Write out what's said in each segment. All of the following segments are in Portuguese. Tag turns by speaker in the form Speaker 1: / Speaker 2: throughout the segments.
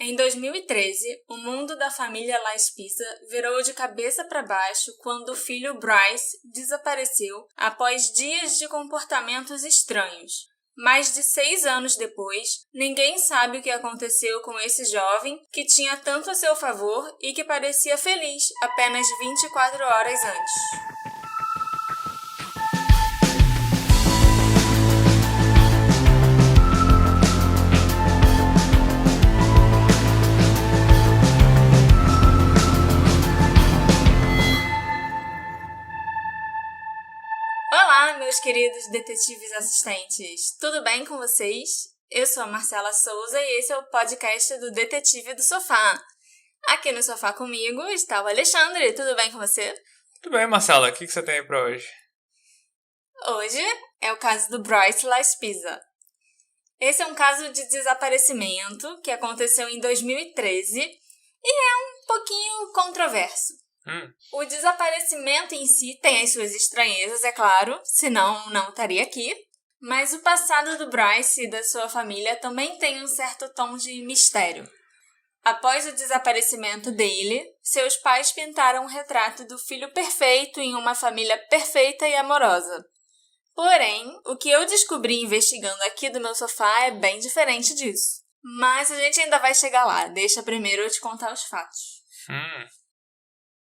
Speaker 1: Em 2013, o mundo da família Laspisa virou de cabeça para baixo quando o filho Bryce desapareceu após dias de comportamentos estranhos. Mais de 6 anos depois, ninguém sabe o que aconteceu com esse jovem que tinha tanto a seu favor e que parecia feliz apenas 24 horas antes. Olá, meus queridos detetives assistentes! Tudo bem com vocês? Eu sou a Marcela Souza e esse é o podcast do Detetive do Sofá. Aqui no sofá comigo está o Alexandre. Tudo bem com você?
Speaker 2: Tudo bem, Marcela. O que você tem aí pra hoje?
Speaker 1: Hoje é o caso do Bryce Laspisa. Esse é um caso de desaparecimento que aconteceu em 2013 e é um pouquinho controverso. O desaparecimento em si tem as suas estranhezas, é claro, senão não estaria aqui. Mas o passado do Bryce e da sua família também tem um certo tom de mistério. Após o desaparecimento dele, seus pais pintaram um retrato do filho perfeito em uma família perfeita e amorosa. Porém, o que eu descobri investigando aqui do meu sofá é bem diferente disso. Mas a gente ainda vai chegar lá, deixa primeiro eu te contar os fatos.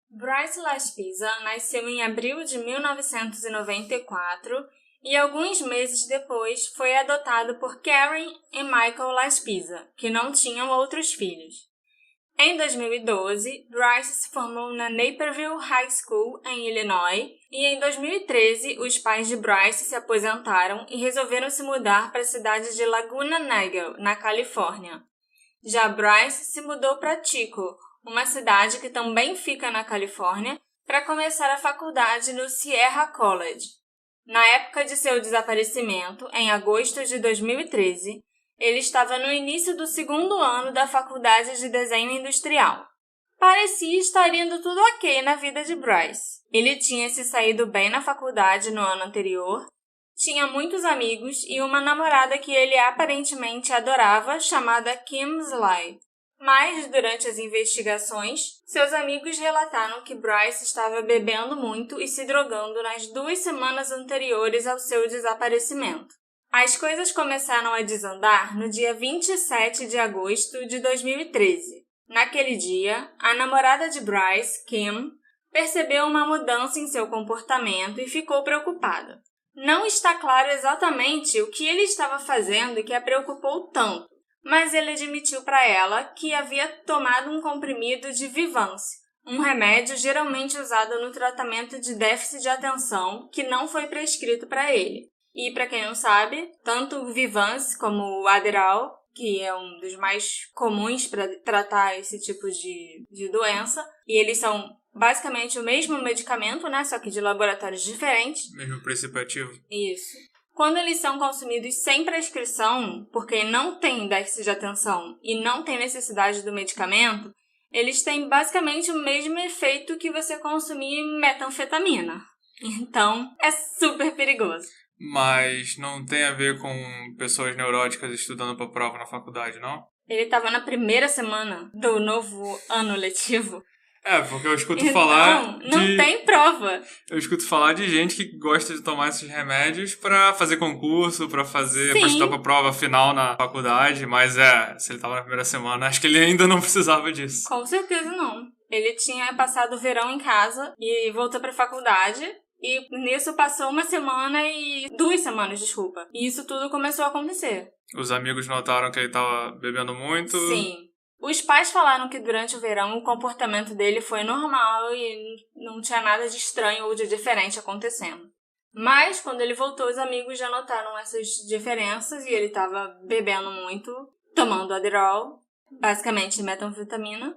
Speaker 1: Bryce Laspisa nasceu em abril de 1994 e alguns meses depois foi adotado por Karen e Michael Laspisa, que não tinham outros filhos. Em 2012, Bryce se formou na Naperville High School, em Illinois, e em 2013 os pais de Bryce se aposentaram e resolveram se mudar para a cidade de Laguna Niguel, na Califórnia. Já Bryce se mudou para Chico, uma cidade que também fica na Califórnia, para começar a faculdade no Sierra College. Na época de seu desaparecimento, em agosto de 2013, ele estava no início do segundo ano da faculdade de desenho industrial. Parecia estar indo tudo ok na vida de Bryce. Ele tinha se saído bem na faculdade no ano anterior, tinha muitos amigos e uma namorada que ele aparentemente adorava, chamada Kim Sly. Mas, durante as investigações, seus amigos relataram que Bryce estava bebendo muito e se drogando nas 2 semanas anteriores ao seu desaparecimento. As coisas começaram a desandar no dia 27 de agosto de 2013. Naquele dia, a namorada de Bryce, Kim, percebeu uma mudança em seu comportamento e ficou preocupada. Não está claro exatamente o que ele estava fazendo que a preocupou tanto, mas ele admitiu para ela que havia tomado um comprimido de Vyvanse, um remédio geralmente usado no tratamento de déficit de atenção que não foi prescrito para ele. E, para quem não sabe, tanto o Vyvanse como o Adderall, que é um dos mais comuns para tratar esse tipo de doença, e eles são basicamente o mesmo medicamento, né, só que de laboratórios diferentes.
Speaker 2: Mesmo princípio ativo.
Speaker 1: Isso. Quando eles são consumidos sem prescrição, porque não tem déficit de atenção e não tem necessidade do medicamento, eles têm basicamente o mesmo efeito que você consumir metanfetamina. Então, é super perigoso.
Speaker 2: Mas não tem a ver com pessoas neuróticas estudando para prova na faculdade, não?
Speaker 1: Ele estava na primeira semana do novo ano letivo.
Speaker 2: Porque eu escuto
Speaker 1: então,
Speaker 2: falar
Speaker 1: não tem prova.
Speaker 2: Eu escuto falar de gente que gosta de tomar esses remédios pra fazer concurso, pra estudar pra prova final na faculdade, mas se ele tava na primeira semana, acho que ele ainda não precisava disso.
Speaker 1: Com certeza não. Ele tinha passado o verão em casa e voltou pra faculdade, e nisso passou 2 semanas, desculpa. E isso tudo começou a acontecer.
Speaker 2: Os amigos notaram que ele tava bebendo muito?
Speaker 1: Sim. Os pais falaram que durante o verão o comportamento dele foi normal e não tinha nada de estranho ou de diferente acontecendo. Mas, quando ele voltou, os amigos já notaram essas diferenças e ele estava bebendo muito, tomando Adderall, basicamente metanfetamina.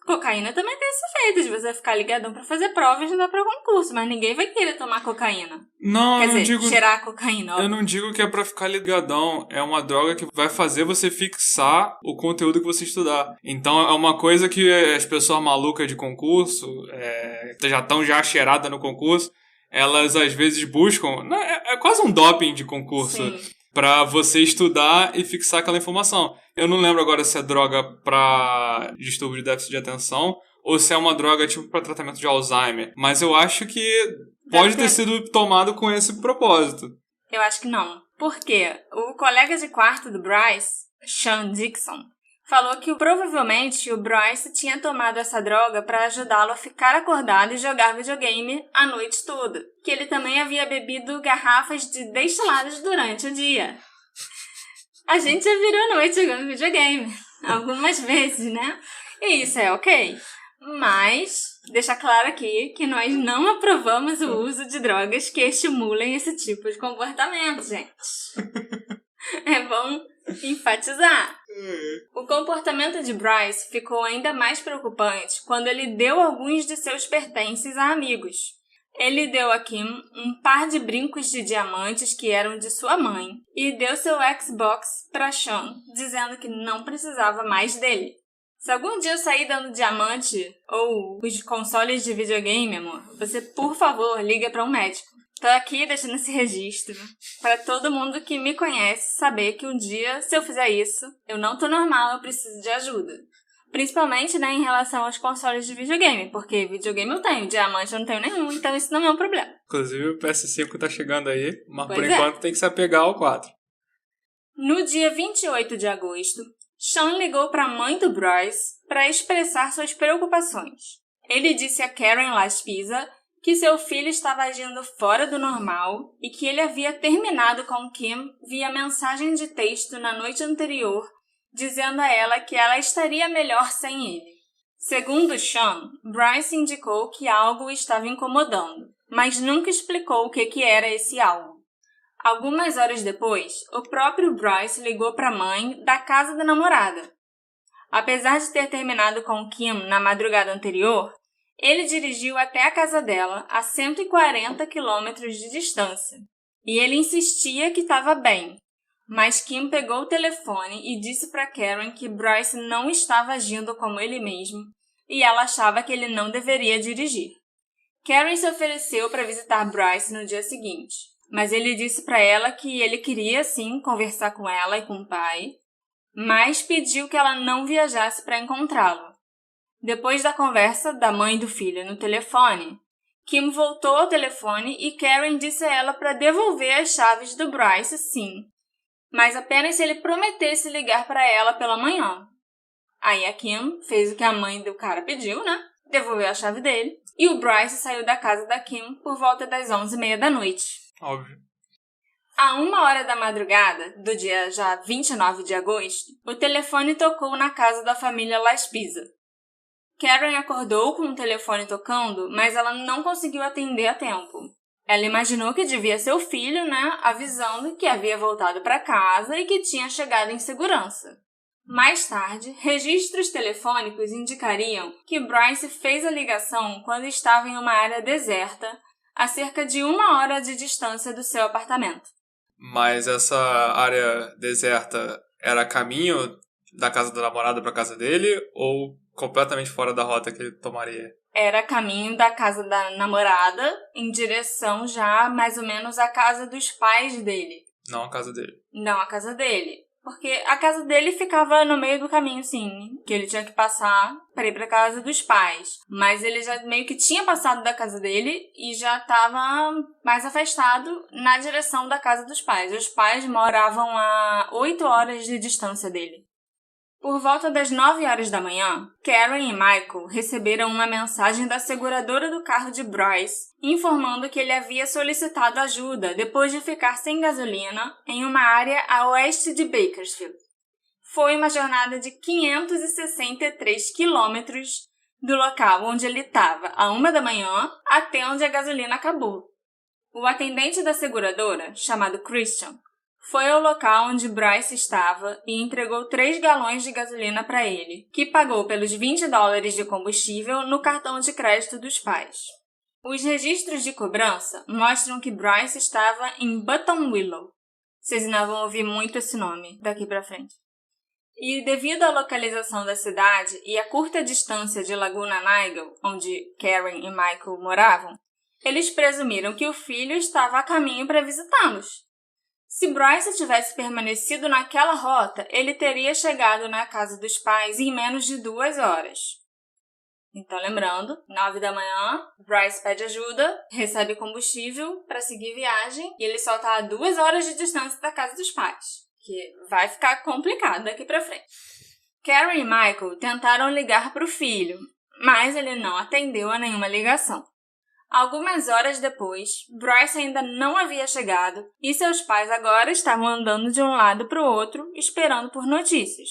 Speaker 1: Cocaína também tem esse efeito de você ficar ligadão pra fazer prova e estudar pra concurso, mas ninguém vai querer tomar cocaína.
Speaker 2: Não,
Speaker 1: Quer dizer, cheirar cocaína, óbvio.
Speaker 2: Eu não digo que é pra ficar ligadão, é uma droga que vai fazer você fixar o conteúdo que você estudar. Então é uma coisa que as pessoas malucas de concurso, já estão cheiradas no concurso, elas às vezes buscam, é quase um doping de concurso.
Speaker 1: Sim.
Speaker 2: pra você estudar e fixar aquela informação. Eu não lembro agora se é droga pra distúrbio de déficit de atenção ou se é uma droga tipo pra tratamento de Alzheimer. Mas eu acho que pode ter sido tomado com esse propósito.
Speaker 1: Eu acho que não. Por quê? O colega de quarto do Bryce, Sean Dixon, falou que provavelmente o Bryce tinha tomado essa droga para ajudá-lo a ficar acordado e jogar videogame a noite toda. Que ele também havia bebido garrafas de destilados durante o dia. A gente já virou a noite jogando videogame. Algumas vezes, né? E isso é ok. Mas, deixa claro aqui que nós não aprovamos o uso de drogas que estimulem esse tipo de comportamento, gente. É bom enfatizar. O comportamento de Bryce ficou ainda mais preocupante quando ele deu alguns de seus pertences a amigos. Ele deu a Kim um par de brincos de diamantes que eram de sua mãe e deu seu Xbox para Sean, dizendo que não precisava mais dele. Se algum dia eu sair dando diamante ou os consoles de videogame, amor, você, por favor, liga para um médico. Tô aqui deixando esse registro para todo mundo que me conhece saber que um dia, se eu fizer isso, eu não tô normal, eu preciso de ajuda. Principalmente, né, em relação aos consoles de videogame, porque videogame eu tenho, diamante eu não tenho nenhum, então isso não é um problema.
Speaker 2: Inclusive o PS5 tá chegando aí, mas por enquanto tem que se apegar ao 4.
Speaker 1: No dia 28 de agosto, Sean ligou para a mãe do Bryce para expressar suas preocupações. Ele disse a Karen Laspisa que seu filho estava agindo fora do normal e que ele havia terminado com Kim via mensagem de texto na noite anterior, dizendo a ela que ela estaria melhor sem ele. Segundo Sean, Bryce indicou que algo o estava incomodando, mas nunca explicou o que era esse algo. Algumas horas depois, o próprio Bryce ligou para a mãe da casa da namorada. Apesar de ter terminado com Kim na madrugada anterior, ele dirigiu até a casa dela a 140 quilômetros de distância. E ele insistia que estava bem, mas Kim pegou o telefone e disse para Karen que Bryce não estava agindo como ele mesmo e ela achava que ele não deveria dirigir. Karen se ofereceu para visitar Bryce no dia seguinte, mas ele disse para ela que ele queria sim conversar com ela e com o pai, mas pediu que ela não viajasse para encontrá-lo. Depois da conversa da mãe e do filho no telefone, Kim voltou ao telefone e Karen disse a ela para devolver as chaves do Bryce, sim, mas apenas se ele prometesse ligar para ela pela manhã. Aí a Kim fez o que a mãe do cara pediu, né? Devolveu a chave dele. E o Bryce saiu da casa da Kim por volta das 11h30 da noite.
Speaker 2: Óbvio.
Speaker 1: À 1h da madrugada, do dia já 29 de agosto, o telefone tocou na casa da família Laspisa. Karen acordou com o telefone tocando, mas ela não conseguiu atender a tempo. Ela imaginou que devia ser o filho, né, avisando que havia voltado para casa e que tinha chegado em segurança. Mais tarde, registros telefônicos indicariam que Bryce fez a ligação quando estava em uma área deserta, a cerca de 1 hora de distância do seu apartamento.
Speaker 2: Mas essa área deserta era caminho da casa da namorada para casa dele ou completamente fora da rota que ele tomaria?
Speaker 1: Era caminho da casa da namorada em direção já mais ou menos à casa dos pais dele.
Speaker 2: Não a casa dele.
Speaker 1: Não a casa dele. Porque a casa dele ficava no meio do caminho, sim, que ele tinha que passar para ir para a casa dos pais. Mas ele já meio que tinha passado da casa dele e já estava mais afastado na direção da casa dos pais. Os pais moravam a 8 horas de distância dele. Por volta das 9h da manhã, Karen e Michael receberam uma mensagem da seguradora do carro de Bryce, informando que ele havia solicitado ajuda depois de ficar sem gasolina em uma área a oeste de Bakersfield. Foi uma jornada de 563 quilômetros do local onde ele estava, à 1 da manhã, até onde a gasolina acabou. O atendente da seguradora, chamado Christian, foi ao local onde Bryce estava e entregou 3 galões de gasolina para ele, que pagou pelos $20 de combustível no cartão de crédito dos pais. Os registros de cobrança mostram que Bryce estava em Buttonwillow. Vocês ainda vão ouvir muito esse nome daqui para frente. E devido à localização da cidade e à curta distância de Laguna Niguel, onde Karen e Michael moravam, eles presumiram que o filho estava a caminho para visitá-los. Se Bryce tivesse permanecido naquela rota, ele teria chegado na casa dos pais em menos de 2 horas. Então, lembrando, 9 da manhã, Bryce pede ajuda, recebe combustível para seguir viagem e ele só está a 2 horas de distância da casa dos pais, que vai ficar complicado daqui para frente. Karen e Michael tentaram ligar para o filho, mas ele não atendeu a nenhuma ligação. Algumas horas depois, Bryce ainda não havia chegado e seus pais agora estavam andando de um lado para o outro, esperando por notícias.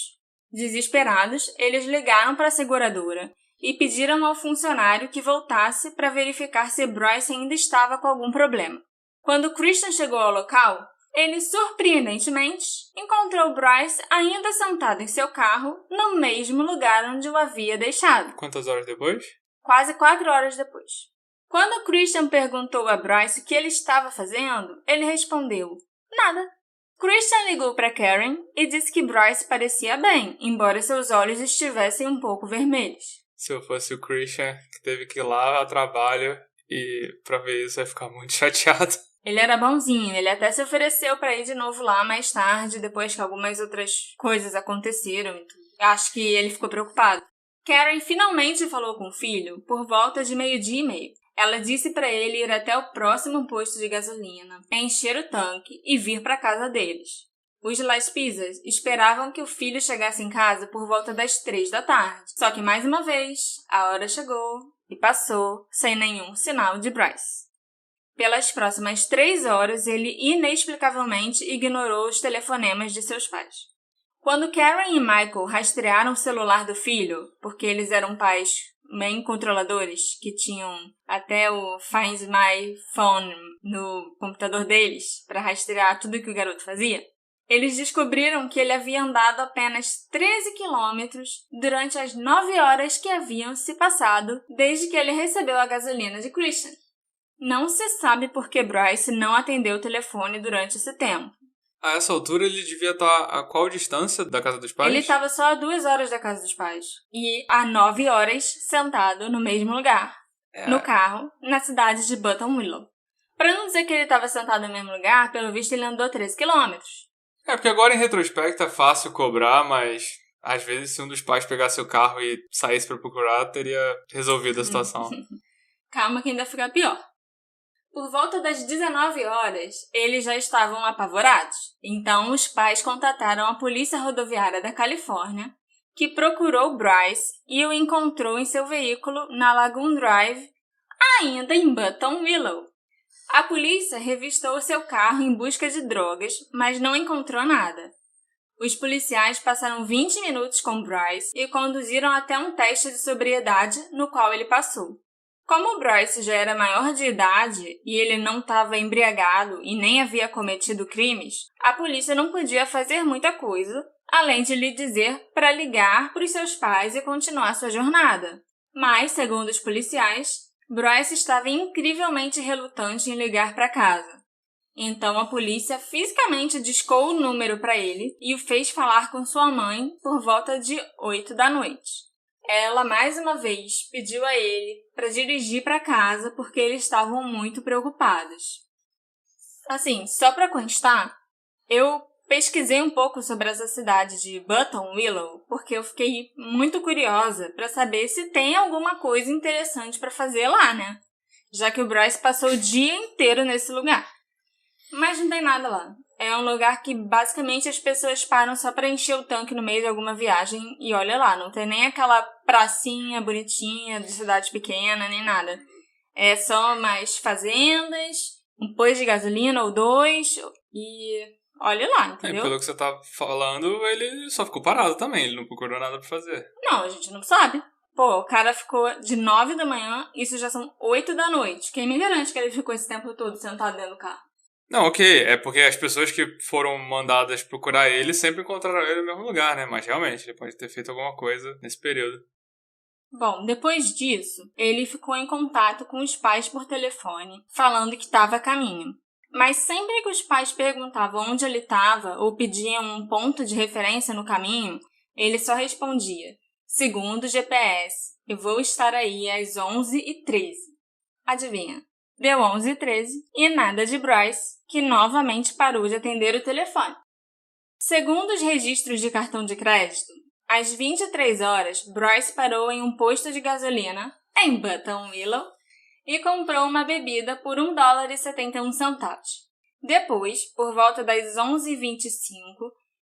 Speaker 1: Desesperados, eles ligaram para a seguradora e pediram ao funcionário que voltasse para verificar se Bryce ainda estava com algum problema. Quando Christian chegou ao local, ele, surpreendentemente, encontrou Bryce ainda sentado em seu carro no mesmo lugar onde o havia deixado.
Speaker 2: Quantas horas depois?
Speaker 1: Quase 4 horas depois. Quando Christian perguntou a Bryce o que ele estava fazendo, ele respondeu, nada. Christian ligou para Karen e disse que Bryce parecia bem, embora seus olhos estivessem um pouco vermelhos.
Speaker 2: Se eu fosse o Christian, que teve que ir lá a trabalho e pra ver isso, eu ia ficar muito chateado.
Speaker 1: Ele era bonzinho, ele até se ofereceu para ir de novo lá mais tarde, depois que algumas outras coisas aconteceram. Acho que ele ficou preocupado. Karen finalmente falou com o filho por volta de 12:30. Ela disse para ele ir até o próximo posto de gasolina, encher o tanque e vir para casa deles. Os Laspizas esperavam que o filho chegasse em casa por volta das 3 da tarde. Só que, mais uma vez, a hora chegou e passou sem nenhum sinal de Bryce. Pelas próximas 3 horas, ele inexplicavelmente ignorou os telefonemas de seus pais. Quando Karen e Michael rastrearam o celular do filho, porque eles eram pais bem controladores, que tinham até o Find My Phone no computador deles para rastrear tudo que o garoto fazia, eles descobriram que ele havia andado apenas 13 quilômetros durante as 9 horas que haviam se passado desde que ele recebeu a gasolina de Christian. Não se sabe por que Bryce não atendeu o telefone durante esse tempo.
Speaker 2: A essa altura ele devia estar a qual distância da casa dos pais?
Speaker 1: Ele estava só a 2 horas da casa dos pais. E a 9 horas sentado no mesmo lugar. No carro, na cidade de Button Willow. Para não dizer que ele estava sentado no mesmo lugar, pelo visto ele andou 13 quilômetros.
Speaker 2: Porque agora em retrospecto é fácil cobrar, mas às vezes se um dos pais pegasse o carro e saísse para procurar, teria resolvido a situação.
Speaker 1: Calma que ainda fica pior. Por volta das 19 horas, eles já estavam apavorados. Então, os pais contataram a Polícia Rodoviária da Califórnia, que procurou Bryce e o encontrou em seu veículo na Lagoon Drive, ainda em Button Willow. A polícia revistou seu carro em busca de drogas, mas não encontrou nada. Os policiais passaram 20 minutos com Bryce e conduziram até um teste de sobriedade no qual ele passou. Como Bryce já era maior de idade e ele não estava embriagado e nem havia cometido crimes, a polícia não podia fazer muita coisa, além de lhe dizer para ligar para os seus pais e continuar sua jornada. Mas, segundo os policiais, Bryce estava incrivelmente relutante em ligar para casa. Então a polícia fisicamente discou o número para ele e o fez falar com sua mãe por volta de 8 da noite. Ela, mais uma vez, pediu a ele para dirigir para casa porque eles estavam muito preocupados. Assim, só para constar, eu pesquisei um pouco sobre essa cidade de Button Willow porque eu fiquei muito curiosa para saber se tem alguma coisa interessante para fazer lá, né? Já que o Bryce passou o dia inteiro nesse lugar. Mas não tem nada lá. É um lugar que basicamente as pessoas param só para encher o tanque no meio de alguma viagem e olha lá, não tem nem aquela pracinha bonitinha de cidade pequena, nem nada. É só mais fazendas, um posto de gasolina ou 2 e olha lá, entendeu?
Speaker 2: Pelo que você tá falando, ele só ficou parado também, ele não procurou nada pra fazer.
Speaker 1: Não, a gente não sabe. Pô, o cara ficou de 9 da manhã, isso já são 8 da noite. Quem me garante que ele ficou esse tempo todo sentado dentro do carro?
Speaker 2: Não, ok, é porque as pessoas que foram mandadas procurar ele sempre encontraram ele no mesmo lugar, né? Mas realmente, ele pode ter feito alguma coisa nesse período.
Speaker 1: Bom, depois disso, ele ficou em contato com os pais por telefone, falando que estava a caminho. Mas sempre que os pais perguntavam onde ele estava ou pediam um ponto de referência no caminho, ele só respondia: segundo o GPS, eu vou estar aí às 11h13. Adivinha? Deu 11h13 e nada de Bryce, que novamente parou de atender o telefone. Segundo os registros de cartão de crédito, às 23 horas, Bryce parou em um posto de gasolina, em Buttonwillow, e comprou uma bebida por $1,71. Depois, por volta das 11h25,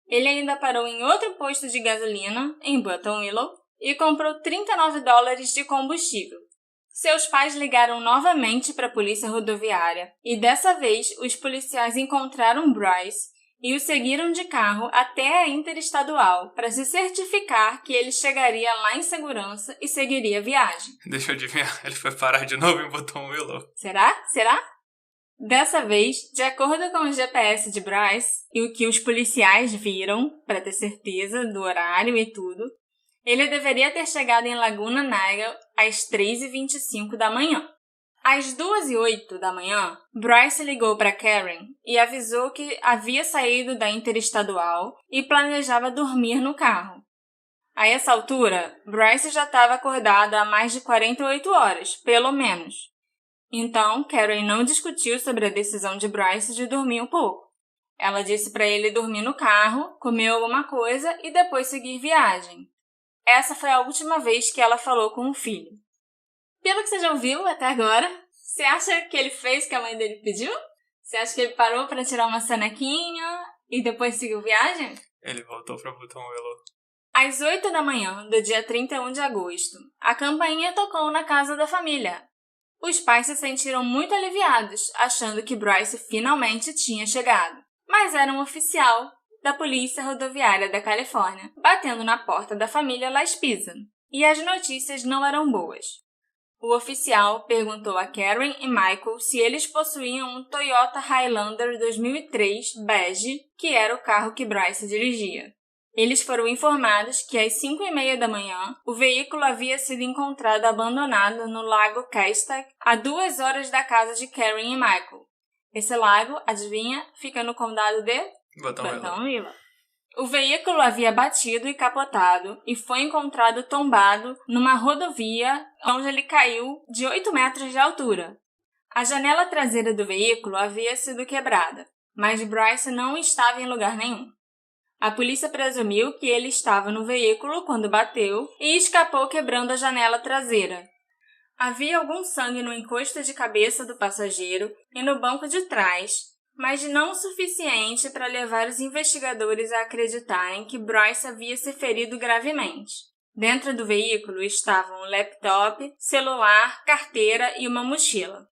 Speaker 1: ele ainda parou em outro posto de gasolina, em Buttonwillow, e comprou $39 de combustível. Seus pais ligaram novamente para a polícia rodoviária e dessa vez os policiais encontraram Bryce e o seguiram de carro até a interestadual para se certificar que ele chegaria lá em segurança e seguiria a viagem.
Speaker 2: Deixa eu adivinhar, ele foi parar de novo em Buttonwillow.
Speaker 1: Será? Dessa vez, de acordo com o GPS de Bryce e o que os policiais viram, para ter certeza do horário e tudo, ele deveria ter chegado em Laguna Niguel às 3h25 da manhã. Às 2h08 da manhã, Bryce ligou para Karen e avisou que havia saído da interestadual e planejava dormir no carro. A essa altura, Bryce já estava acordado há mais de 48 horas, pelo menos. Então, Karen não discutiu sobre a decisão de Bryce de dormir um pouco. Ela disse para ele dormir no carro, comer alguma coisa e depois seguir viagem. Essa foi a última vez que ela falou com o filho. Pelo que você já ouviu até agora, você acha que ele fez o que a mãe dele pediu? Você acha que ele parou para tirar uma sonequinha e depois seguiu viagem?
Speaker 2: Ele voltou para Buttonwillow.
Speaker 1: Às 8 da manhã do dia 31 de agosto, a campainha tocou na casa da família. Os pais se sentiram muito aliviados, achando que Bryce finalmente tinha chegado. Mas era um oficial da Polícia Rodoviária da Califórnia, batendo na porta da família Laspisa. E as notícias não eram boas. O oficial perguntou a Karen e Michael se eles possuíam um Toyota Highlander 2003 bege, que era o carro que Bryce dirigia. Eles foram informados que às 5h30 da manhã, o veículo havia sido encontrado abandonado no lago Castaic, a 2 horas da casa de Karen e Michael. Esse lago, adivinha, fica no condado de Buttonwillow. O veículo havia batido e capotado e foi encontrado tombado numa rodovia onde ele caiu de 8 metros de altura. A janela traseira do veículo havia sido quebrada, mas Bryce não estava em lugar nenhum. A polícia presumiu que ele estava no veículo quando bateu e escapou quebrando a janela traseira. Havia algum sangue no encosto de cabeça do passageiro e no banco de trás, mas não o suficiente para levar os investigadores a acreditarem que Bryce havia se ferido gravemente. Dentro do veículo estavam um laptop, celular, carteira e uma mochila.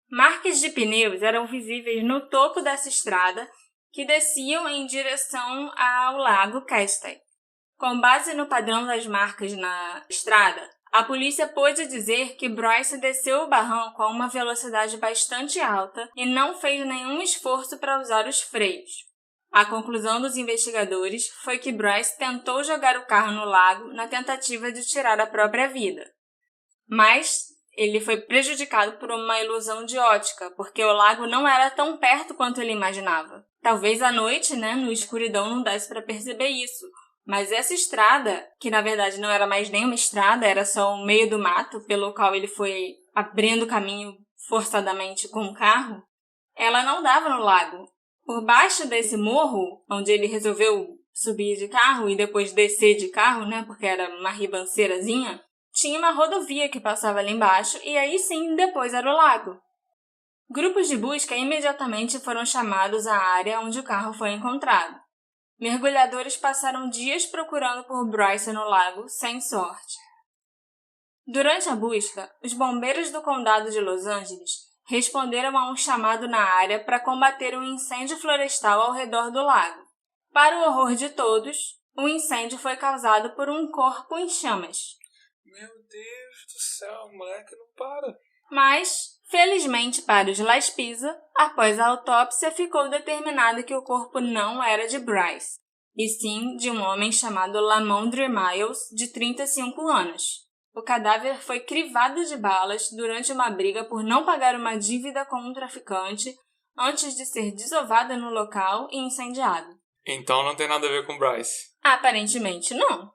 Speaker 1: Marcas de pneus eram visíveis no topo dessa estrada que desciam em direção ao lago Castaic. Com base no padrão das marcas na estrada, a polícia pôde dizer que Bryce desceu o barranco a uma velocidade bastante alta e não fez nenhum esforço para usar os freios. A conclusão dos investigadores foi que Bryce tentou jogar o carro no lago na tentativa de tirar a própria vida. Mas ele foi prejudicado por uma ilusão de ótica, porque o lago não era tão perto quanto ele imaginava. Talvez à noite, no escuridão, não desse para perceber isso. Mas essa estrada, que na verdade não era mais nem uma estrada, era só um meio do mato pelo qual ele foi abrindo caminho forçadamente com o carro, ela não dava no lago. Por baixo desse morro, onde ele resolveu subir de carro e depois descer de carro, porque era uma ribanceirazinha, tinha uma rodovia que passava ali embaixo e aí sim depois era o lago. Grupos de busca imediatamente foram chamados à área onde o carro foi encontrado. Mergulhadores passaram dias procurando por Bryce no lago, sem sorte. Durante a busca, os bombeiros do condado de Los Angeles responderam a um chamado na área para combater um incêndio florestal ao redor do lago. Para o horror de todos, o incêndio foi causado por um corpo em chamas.
Speaker 2: Meu Deus do céu, o moleque não para.
Speaker 1: Mas, felizmente para os Laspisa, após a autópsia ficou determinado que o corpo não era de Bryce, e sim de um homem chamado Lamondre Miles, de 35 anos. O cadáver foi crivado de balas durante uma briga por não pagar uma dívida com um traficante antes de ser desovado no local e incendiado.
Speaker 2: Então não tem nada a ver com Bryce.
Speaker 1: Aparentemente não.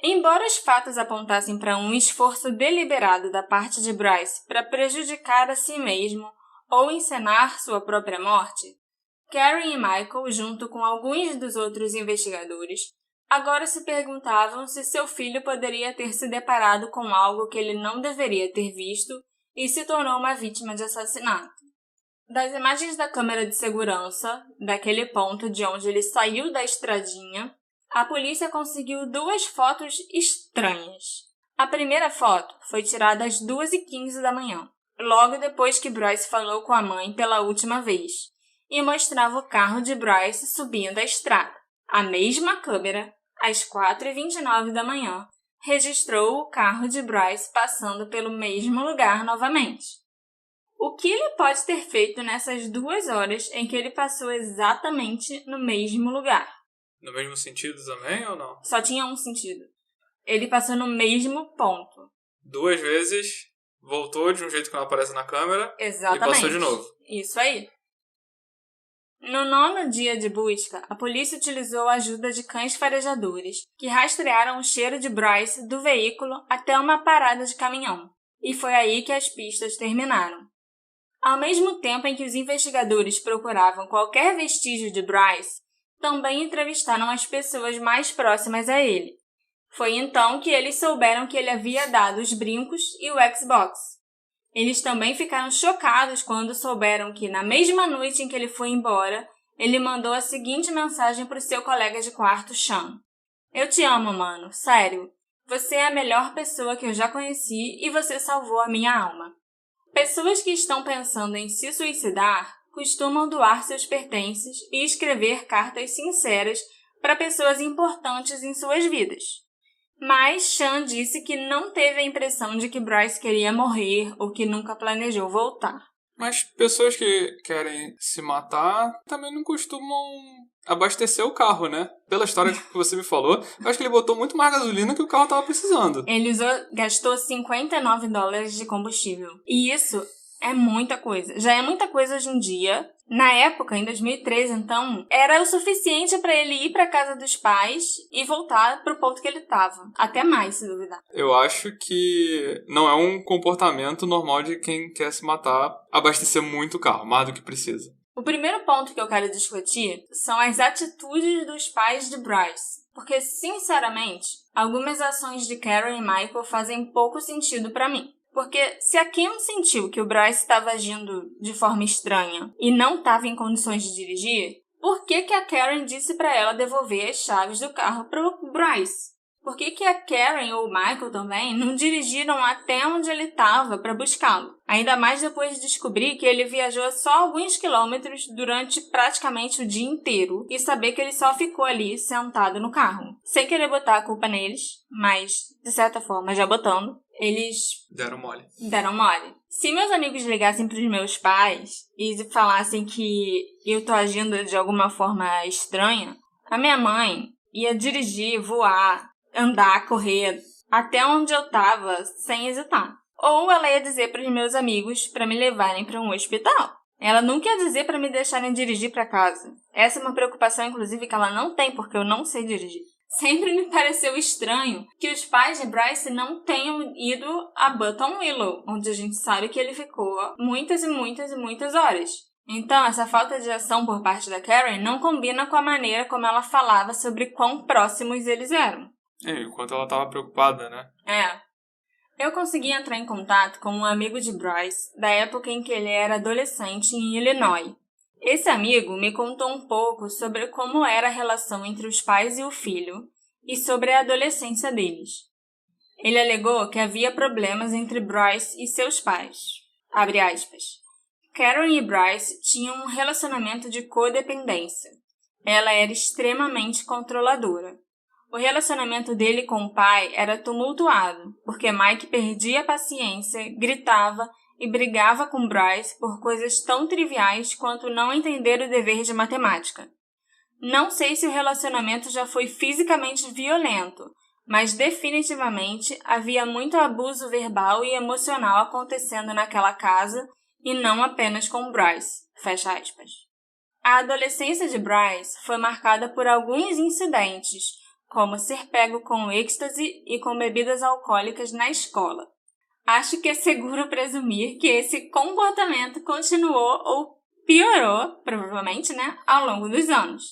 Speaker 1: Embora os fatos apontassem para um esforço deliberado da parte de Bryce para prejudicar a si mesmo ou encenar sua própria morte, Karen e Michael, junto com alguns dos outros investigadores, agora se perguntavam se seu filho poderia ter se deparado com algo que ele não deveria ter visto e se tornou uma vítima de assassinato. Das imagens da câmera de segurança, daquele ponto de onde ele saiu da estradinha, a polícia conseguiu 2 fotos estranhas. A primeira foto foi tirada às 2h15 da manhã, logo depois que Bryce falou com a mãe pela última vez, e mostrava o carro de Bryce subindo a estrada. A mesma câmera, às 4h29 da manhã, registrou o carro de Bryce passando pelo mesmo lugar novamente. O que ele pode ter feito nessas 2 horas em que ele passou exatamente no mesmo lugar?
Speaker 2: No mesmo sentido também ou não?
Speaker 1: Só tinha um sentido. Ele passou no mesmo ponto.
Speaker 2: 2 vezes, voltou de um jeito que não aparece na câmera.
Speaker 1: Exatamente.
Speaker 2: E passou de novo.
Speaker 1: Isso aí. No 9º dia de busca, a polícia utilizou a ajuda de cães farejadores, que rastrearam o cheiro de Bryce do veículo até uma parada de caminhão. E foi aí que as pistas terminaram. Ao mesmo tempo em que os investigadores procuravam qualquer vestígio de Bryce, também entrevistaram as pessoas mais próximas a ele. Foi então que eles souberam que ele havia dado os brincos e o Xbox. Eles também ficaram chocados quando souberam que, na mesma noite em que ele foi embora, ele mandou a seguinte mensagem para o seu colega de quarto, Sean. Eu te amo, mano. Sério. Você é a melhor pessoa que eu já conheci e você salvou a minha alma. Pessoas que estão pensando em se suicidar costumam doar seus pertences e escrever cartas sinceras para pessoas importantes em suas vidas. Mas Sean disse que não teve a impressão de que Bryce queria morrer ou que nunca planejou voltar.
Speaker 2: Mas pessoas que querem se matar também não costumam abastecer o carro, né? Pela história que você me falou, eu acho que ele botou muito mais gasolina que o carro estava precisando.
Speaker 1: Ele gastou $59 de combustível. E isso é muita coisa. Já é muita coisa hoje em dia. Na época, em 2013, então, era o suficiente para ele ir para casa dos pais e voltar pro ponto que ele estava. Até mais, se duvidar.
Speaker 2: Eu acho que não é um comportamento normal de quem quer se matar abastecer muito o carro, mais do que precisa.
Speaker 1: O primeiro ponto que eu quero discutir são as atitudes dos pais de Bryce. Porque, sinceramente, algumas ações de Karen e Michael fazem pouco sentido para mim. Porque se a Kim sentiu que o Bryce estava agindo de forma estranha e não estava em condições de dirigir, por que a Karen disse para ela devolver as chaves do carro para o Bryce? Por que a Karen ou o Michael também não dirigiram até onde ele estava para buscá-lo? Ainda mais depois de descobrir que ele viajou só alguns quilômetros durante praticamente o dia inteiro e saber que ele só ficou ali sentado no carro. Sem querer botar a culpa neles, mas de certa forma já botando, eles
Speaker 2: deram mole.
Speaker 1: Se meus amigos ligassem para os meus pais e falassem que eu tô agindo de alguma forma estranha, a minha mãe ia dirigir, voar, andar, correr até onde eu tava sem hesitar. Ou ela ia dizer para os meus amigos para me levarem para um hospital. Ela nunca ia dizer para me deixarem dirigir para casa. Essa é uma preocupação, inclusive, que ela não tem, porque eu não sei dirigir. Sempre me pareceu estranho que os pais de Bryce não tenham ido a Button Willow, onde a gente sabe que ele ficou muitas e muitas e muitas horas. Então, essa falta de ação por parte da Karen não combina com a maneira como ela falava sobre quão próximos eles eram.
Speaker 2: Enquanto ela estava preocupada, né?
Speaker 1: Eu consegui entrar em contato com um amigo de Bryce da época em que ele era adolescente em Illinois. Esse amigo me contou um pouco sobre como era a relação entre os pais e o filho e sobre a adolescência deles. Ele alegou que havia problemas entre Bryce e seus pais. Abre aspas. Karen e Bryce tinham um relacionamento de codependência. Ela era extremamente controladora. O relacionamento dele com o pai era tumultuado, porque Mike perdia a paciência, gritava e brigava com Bryce por coisas tão triviais quanto não entender o dever de matemática. Não sei se o relacionamento já foi fisicamente violento, mas definitivamente havia muito abuso verbal e emocional acontecendo naquela casa e não apenas com Bryce. Fecha aspas. A adolescência de Bryce foi marcada por alguns incidentes, como ser pego com êxtase e com bebidas alcoólicas na escola. Acho que é seguro presumir que esse comportamento continuou ou piorou, provavelmente, né, ao longo dos anos.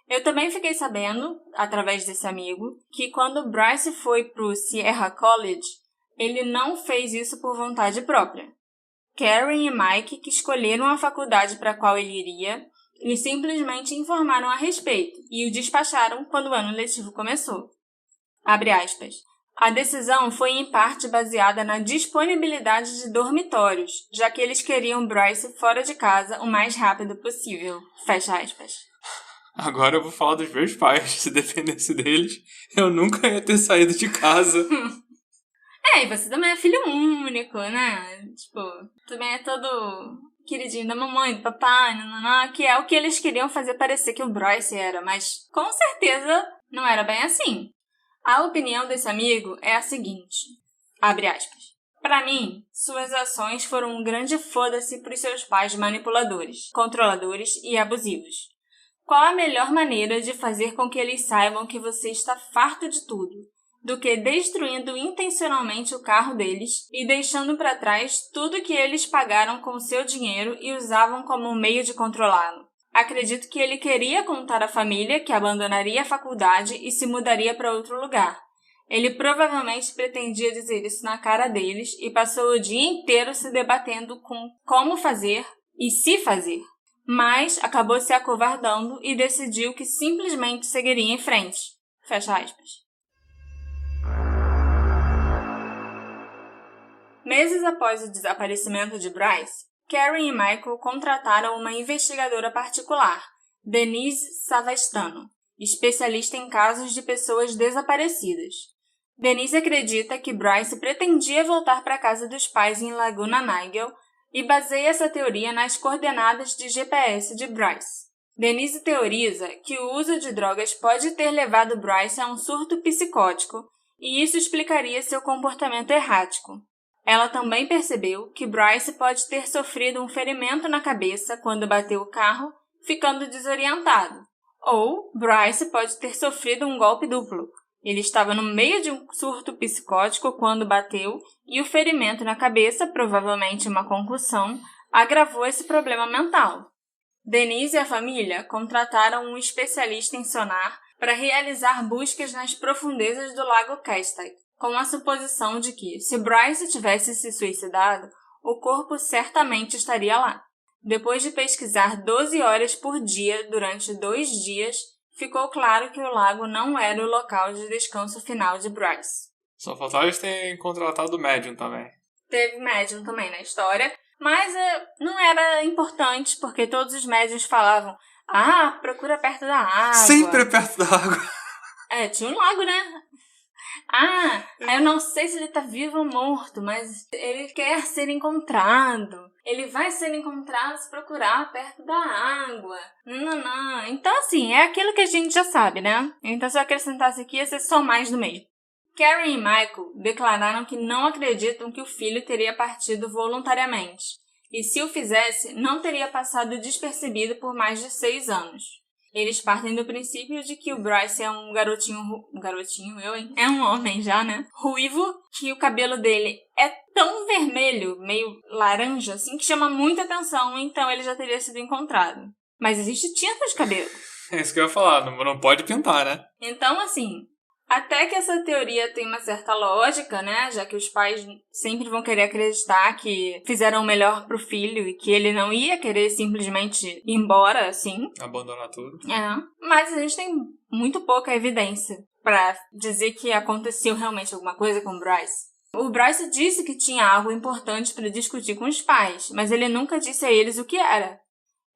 Speaker 1: Eu também fiquei sabendo, através desse amigo, que quando Bryce foi pro Sierra College, ele não fez isso por vontade própria. Karen e Mike, que escolheram a faculdade para a qual ele iria, lhe simplesmente informaram a respeito e o despacharam quando o ano letivo começou. Abre aspas. A decisão foi em parte baseada na disponibilidade de dormitórios, já que eles queriam Bryce fora de casa o mais rápido possível. Fecha aspas.
Speaker 2: Agora eu vou falar dos meus pais. Se dependesse deles, eu nunca ia ter saído de casa.
Speaker 1: E você também é filho único, né? Tipo, também é todo queridinho da mamãe, do papai, que é o que eles queriam fazer parecer que o Bryce era, mas com certeza não era bem assim. A opinião desse amigo é a seguinte, abre aspas. Pra mim, suas ações foram um grande foda-se pros seus pais manipuladores, controladores e abusivos. Qual a melhor maneira de fazer com que eles saibam que você está farto de tudo, do que destruindo intencionalmente o carro deles e deixando para trás tudo que eles pagaram com seu dinheiro e usavam como meio de controlá-lo? Acredito que ele queria contar à família que abandonaria a faculdade e se mudaria para outro lugar. Ele provavelmente pretendia dizer isso na cara deles e passou o dia inteiro se debatendo com como fazer e se fazer. Mas acabou se acovardando e decidiu que simplesmente seguiria em frente. Fecha aspas. Meses após o desaparecimento de Bryce, Karen e Michael contrataram uma investigadora particular, Denise Savastano, especialista em casos de pessoas desaparecidas. Denise acredita que Bryce pretendia voltar para a casa dos pais em Laguna Niguel e baseia essa teoria nas coordenadas de GPS de Bryce. Denise teoriza que o uso de drogas pode ter levado Bryce a um surto psicótico e isso explicaria seu comportamento errático. Ela também percebeu que Bryce pode ter sofrido um ferimento na cabeça quando bateu o carro, ficando desorientado. Ou Bryce pode ter sofrido um golpe duplo. Ele estava no meio de um surto psicótico quando bateu e o ferimento na cabeça, provavelmente uma concussão, agravou esse problema mental. Denise e a família contrataram um especialista em sonar para realizar buscas nas profundezas do Lago Castaic, com a suposição de que, se Bryce tivesse se suicidado, o corpo certamente estaria lá. Depois de pesquisar 12 horas por dia durante 2 dias, ficou claro que o lago não era o local de descanso final de Bryce.
Speaker 2: Só faltava eles terem contratado o médium também.
Speaker 1: Teve médium também na história, mas não era importante, porque todos os médiuns falavam procura perto da água.
Speaker 2: Sempre perto da água.
Speaker 1: Tinha um lago, né? Eu não sei se ele tá vivo ou morto, mas ele quer ser encontrado. Ele vai ser encontrado se procurar perto da água. Não. Então, assim, é aquilo que a gente já sabe, né? Então, se eu acrescentasse aqui, ia ser só mais do mesmo. Karen e Michael declararam que não acreditam que o filho teria partido voluntariamente. E se o fizesse, não teria passado despercebido por mais de 6 anos. Eles partem do princípio de que o Bryce é um garotinho, é um homem já, né? Ruivo, que o cabelo dele é tão vermelho, meio laranja, assim, que chama muita atenção, então ele já teria sido encontrado. Mas existe tinta de cabelo.
Speaker 2: É isso que eu ia falar, não pode pintar, né?
Speaker 1: Então, assim, até que essa teoria tem uma certa lógica, né? Já que os pais sempre vão querer acreditar que fizeram o melhor pro filho e que ele não ia querer simplesmente ir embora, assim.
Speaker 2: Abandonar tudo.
Speaker 1: Mas a gente tem muito pouca evidência pra dizer que aconteceu realmente alguma coisa com o Bryce. O Bryce disse que tinha algo importante para discutir com os pais, mas ele nunca disse a eles o que era.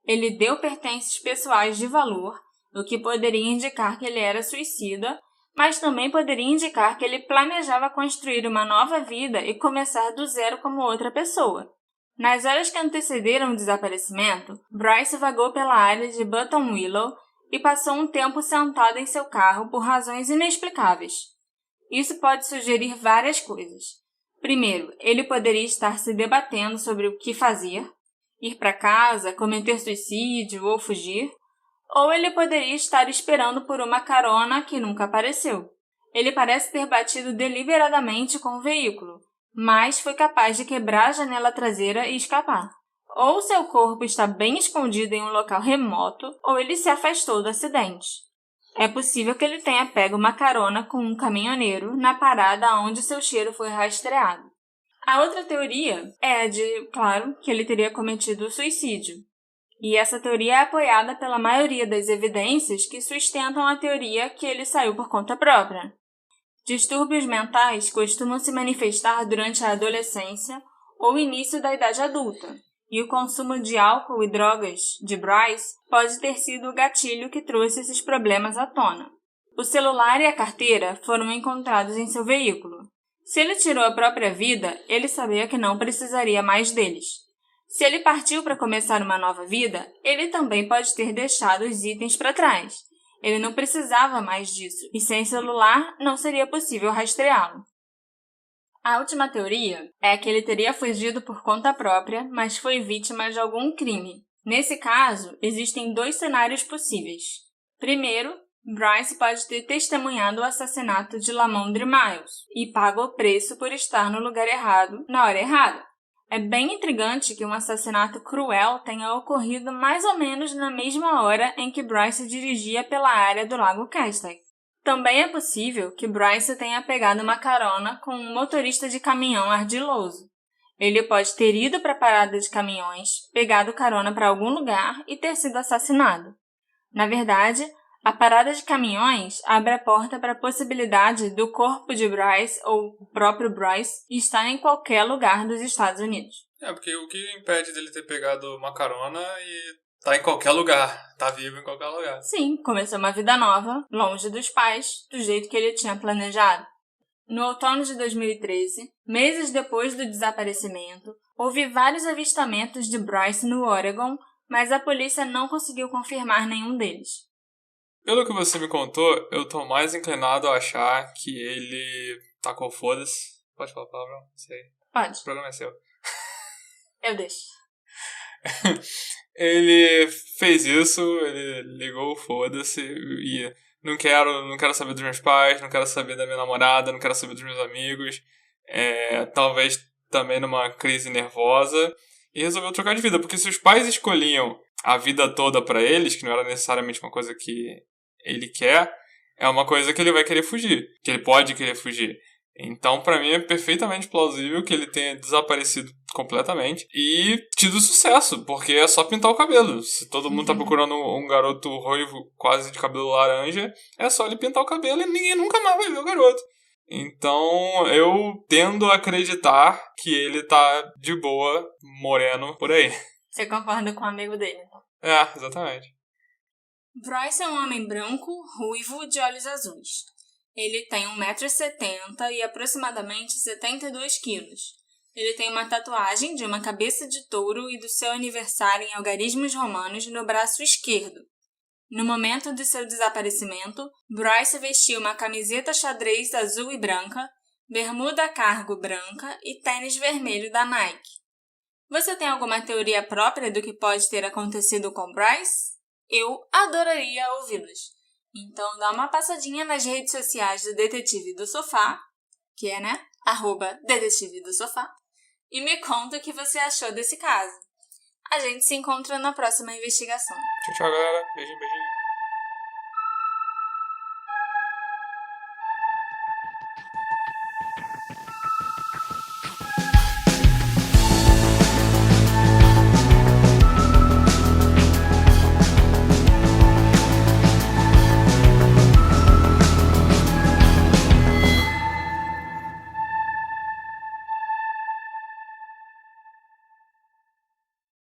Speaker 1: Ele deu pertences pessoais de valor, o que poderia indicar que ele era suicida, mas também poderia indicar que ele planejava construir uma nova vida e começar do zero como outra pessoa. Nas horas que antecederam o desaparecimento, Bryce vagou pela área de Buttonwillow e passou um tempo sentado em seu carro por razões inexplicáveis. Isso pode sugerir várias coisas. Primeiro, ele poderia estar se debatendo sobre o que fazer, ir para casa, cometer suicídio ou fugir. ou ele poderia estar esperando por uma carona que nunca apareceu. Ele parece ter batido deliberadamente com o veículo, mas foi capaz de quebrar a janela traseira e escapar. Ou seu corpo está bem escondido em um local remoto, ou ele se afastou do acidente. É possível que ele tenha pego uma carona com um caminhoneiro na parada onde seu cheiro foi rastreado. A outra teoria é a de, claro, que ele teria cometido suicídio. E essa teoria é apoiada pela maioria das evidências que sustentam a teoria que ele saiu por conta própria. Distúrbios mentais costumam se manifestar durante a adolescência ou início da idade adulta, e o consumo de álcool e drogas de Bryce pode ter sido o gatilho que trouxe esses problemas à tona. O celular e a carteira foram encontrados em seu veículo. Se ele tirou a própria vida, ele sabia que não precisaria mais deles. Se ele partiu para começar uma nova vida, ele também pode ter deixado os itens para trás. Ele não precisava mais disso, e sem celular não seria possível rastreá-lo. A última teoria é que ele teria fugido por conta própria, mas foi vítima de algum crime. Nesse caso, existem 2 cenários possíveis. Primeiro, Bryce pode ter testemunhado o assassinato de Lamondre Miles e pago o preço por estar no lugar errado, na hora errada. É bem intrigante que um assassinato cruel tenha ocorrido mais ou menos na mesma hora em que Bryce dirigia pela área do Lago Castaic. Também é possível que Bryce tenha pegado uma carona com um motorista de caminhão ardiloso. Ele pode ter ido para a parada de caminhões, pegado carona para algum lugar e ter sido assassinado. Na verdade, a parada de caminhões abre a porta para a possibilidade do corpo de Bryce ou o próprio Bryce estar em qualquer lugar dos Estados Unidos.
Speaker 2: Porque o que impede dele ter pegado uma carona e tá em qualquer lugar, tá vivo em qualquer lugar?
Speaker 1: Sim, começou uma vida nova, longe dos pais, do jeito que ele tinha planejado. No outono de 2013, meses depois do desaparecimento, houve vários avistamentos de Bryce no Oregon, mas a polícia não conseguiu confirmar nenhum deles.
Speaker 2: Pelo que você me contou, eu tô mais inclinado a achar que ele tacou foda-se. Pode falar a palavra? Sei.
Speaker 1: Pode.
Speaker 2: O programa é seu.
Speaker 1: Eu deixo.
Speaker 2: Ele fez isso, ele ligou o foda-se e não quero saber dos meus pais, não quero saber da minha namorada, não quero saber dos meus amigos. Talvez também numa crise nervosa. E resolveu trocar de vida, porque se os pais escolhiam a vida toda pra eles, que não era necessariamente uma coisa que ele quer, é uma coisa que ele vai querer fugir, que ele pode querer fugir. Então, pra mim, é perfeitamente plausível que ele tenha desaparecido completamente e tido sucesso, porque é só pintar o cabelo. Se todo mundo tá procurando um garoto ruivo, quase de cabelo laranja, é só ele pintar o cabelo e ninguém nunca mais vai ver o garoto. Então, eu tendo a acreditar que ele tá de boa, moreno, por aí.
Speaker 1: Você concorda com o amigo dele, então?
Speaker 2: Exatamente.
Speaker 1: Bryce é um homem branco, ruivo, de olhos azuis. Ele tem 1,70 m e aproximadamente 72 kg. Ele tem uma tatuagem de uma cabeça de touro e do seu aniversário em algarismos romanos no braço esquerdo. No momento de seu desaparecimento, Bryce vestiu uma camiseta xadrez azul e branca, bermuda cargo branca e tênis vermelho da Nike. Você tem alguma teoria própria do que pode ter acontecido com Bryce? Eu adoraria ouvi-los. Então dá uma passadinha nas redes sociais do Detetive do Sofá, que é, @Detetive do Sofá, e me conta o que você achou desse caso. A gente se encontra na próxima investigação.
Speaker 2: Tchau, galera. Beijinho.